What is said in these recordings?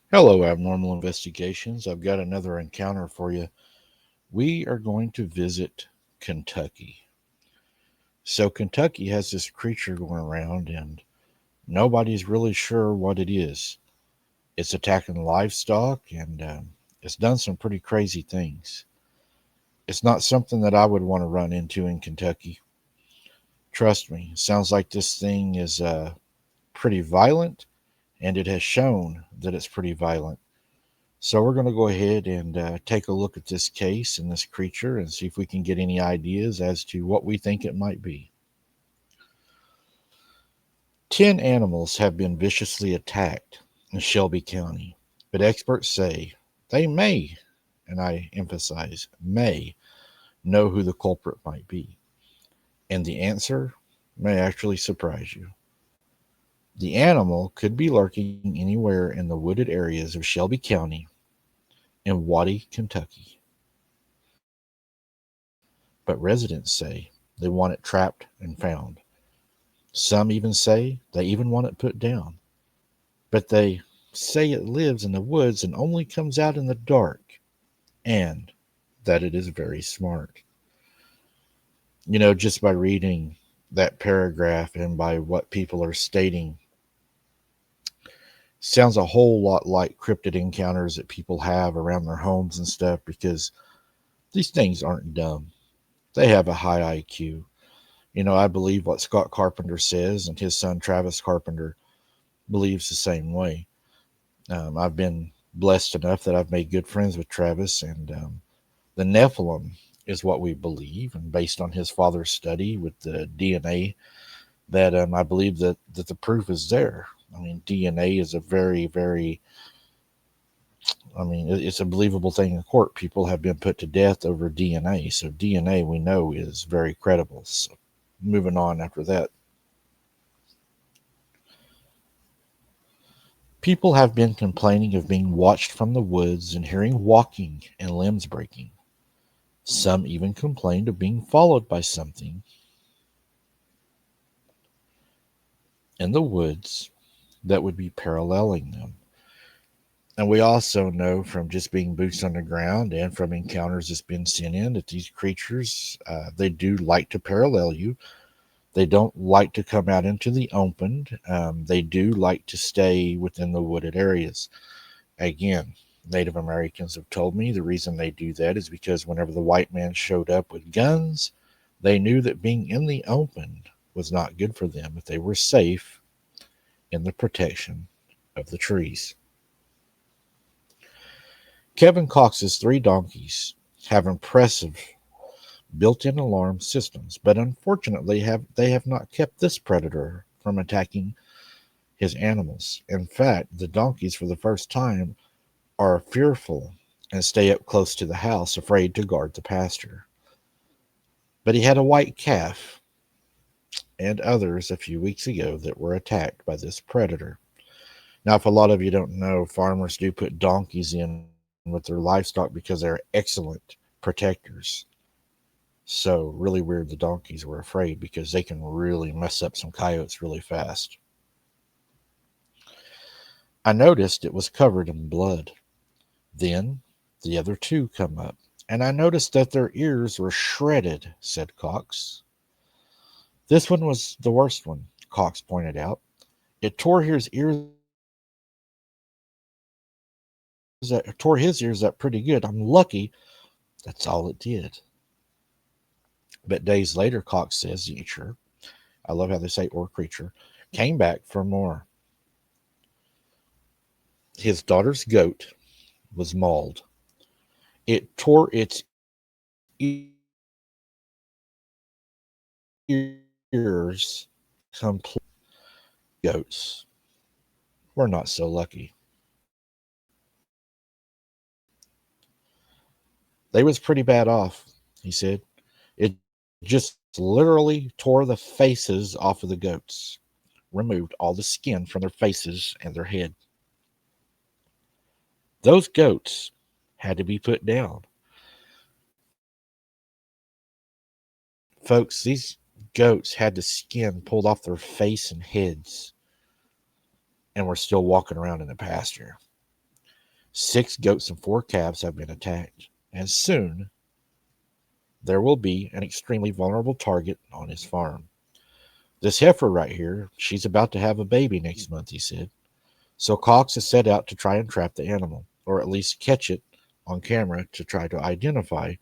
Hello, Abnormal Investigations. I've got another encounter for you. We are going to visit Kentucky. So, Kentucky has this creature going around, and nobody's really sure what it is. It's attacking livestock, and it's done some pretty crazy things. It's not something that I would want to run into in Kentucky. Trust me, it sounds like this thing is pretty violent, and it has shown that it's pretty violent. So we're going to go ahead and take a look at this case and this creature and see if we can get any ideas as to what we think it might be. 10 animals have been viciously attacked in Shelby County, but experts say they may, and I emphasize may, know who the culprit might be. And the answer may actually surprise you. The animal could be lurking anywhere in the wooded areas of Shelby County in Waddy, Kentucky. But residents say they want it trapped and found. Some even say they even want it put down. But they say it lives in the woods and only comes out in the dark, and that it is very smart. Just by reading that paragraph and by what people are stating, sounds a whole lot like cryptid encounters that people have around their homes and stuff because these things aren't dumb. They have a high IQ. I believe what Scott Carpenter says, and his son Travis Carpenter believes the same way. I've been blessed enough that I've made good friends with Travis, and the Nephilim is what we believe, and based on his father's study with the DNA, that I believe that the proof is there. I mean, DNA is a very, very, it's a believable thing in court. People have been put to death over DNA, so DNA we know is very credible. So, moving on after that. People have been complaining of being watched from the woods and hearing walking and limbs breaking. Some even complained of being followed by something in the woods that would be paralleling them. And we also know from just being boots on the ground and from encounters that's been sent in that these creatures, they do like to parallel you. They don't like to come out into the open. They do like to stay within the wooded areas. Again, Native Americans have told me the reason they do that is because whenever the white man showed up with guns, they knew that being in the open was not good for them if they were safe in the protection of the trees. Kevin Cox's three donkeys have impressive built-in alarm systems, but unfortunately they have not kept this predator from attacking his animals. In fact, the donkeys for the first time are fearful and stay up close to the house, afraid to guard the pasture. But he had a white calf and others a few weeks ago that were attacked by this predator. Now, if a lot of you don't know, farmers do put donkeys in with their livestock because they're excellent protectors. So, really weird the donkeys were afraid because they can really mess up some coyotes really fast. I noticed it was covered in blood. Then the other two come up, and I noticed that their ears were shredded, said Cox. This one was the worst one, Cox pointed out. It tore his ears up pretty good. I'm lucky that's all it did. But days later, Cox says the creature, I love how they say or creature, came back for more. His daughter's goat was mauled. It tore its ears completely. Goats were not so lucky. They was pretty bad off, he said. It just literally tore the faces off of the goats, removed all the skin from their faces and their head. Those goats had to be put down. Folks, these goats had the skin pulled off their face and heads and were still walking around in the pasture. 6 goats and 4 calves have been attacked, and soon there will be an extremely vulnerable target on his farm. This heifer right here, she's about to have a baby next month, he said. So Cox has set out to try and trap the animal, or at least catch it on camera to try to identify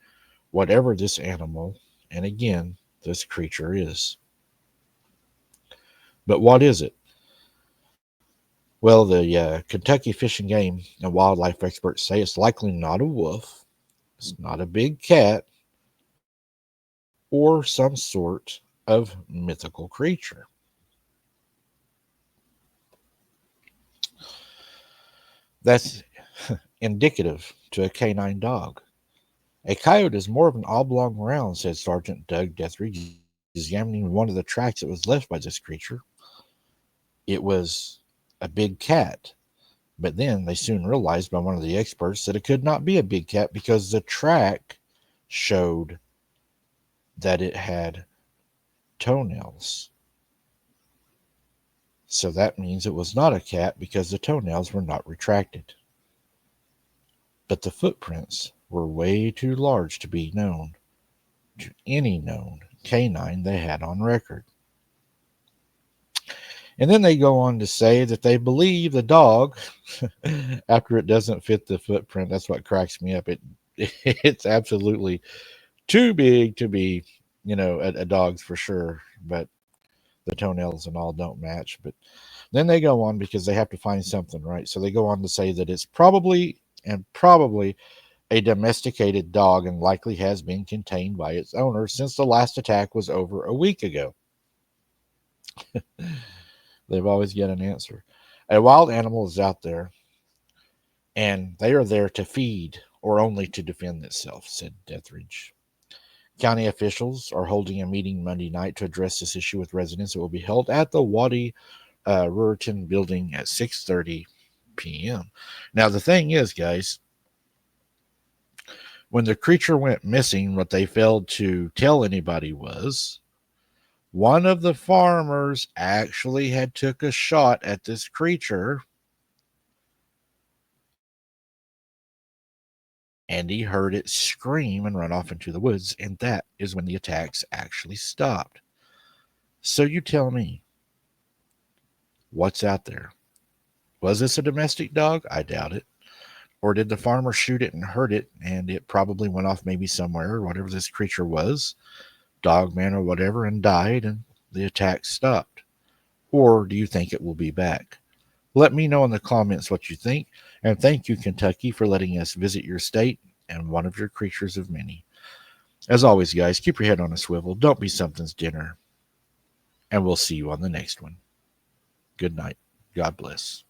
whatever this animal, and again, this creature is. But what is it? Well, the Kentucky Fish and Game and wildlife experts say it's likely not a wolf, it's not a big cat, or some sort of mythical creature. That's indicative to a canine dog. A coyote is more of an oblong round, said Sergeant Doug Dethridge, examining one of the tracks that was left by this creature. It was a big cat, but then they soon realized by one of the experts that it could not be a big cat because the track showed that it had toenails. So that means it was not a cat because the toenails were not retracted. But the footprints were way too large to be known to any known canine they had on record. And then they go on to say that they believe the dog, after it doesn't fit the footprint, that's what cracks me up. It's absolutely too big to be, a dog's for sure, but the toenails and all don't match. But then they go on because they have to find something, right? So they go on to say that it's probably a domesticated dog and likely has been contained by its owner since the last attack was over a week ago. They've always got an answer. A wild animal is out there, and they are there to feed or only to defend itself, said Dethridge. County officials are holding a meeting Monday night to address this issue with residents. It will be held at the Waddy Ruriton building at 6:30 p.m. Now, the thing is, guys, when the creature went missing, what they failed to tell anybody was one of the farmers actually had took a shot at this creature, and he heard it scream and run off into the woods, and that is when the attacks actually stopped. So you tell me, what's out there? Was this a domestic dog? I doubt it. Or did the farmer shoot it and hurt it, and it probably went off maybe somewhere, whatever this creature was, dogman or whatever, and died, and the attack stopped? Or do you think it will be back? Let me know in the comments what you think, and thank you, Kentucky, for letting us visit your state and one of your creatures of many. As always, guys, keep your head on a swivel. Don't be something's dinner, and we'll see you on the next one. Good night. God bless.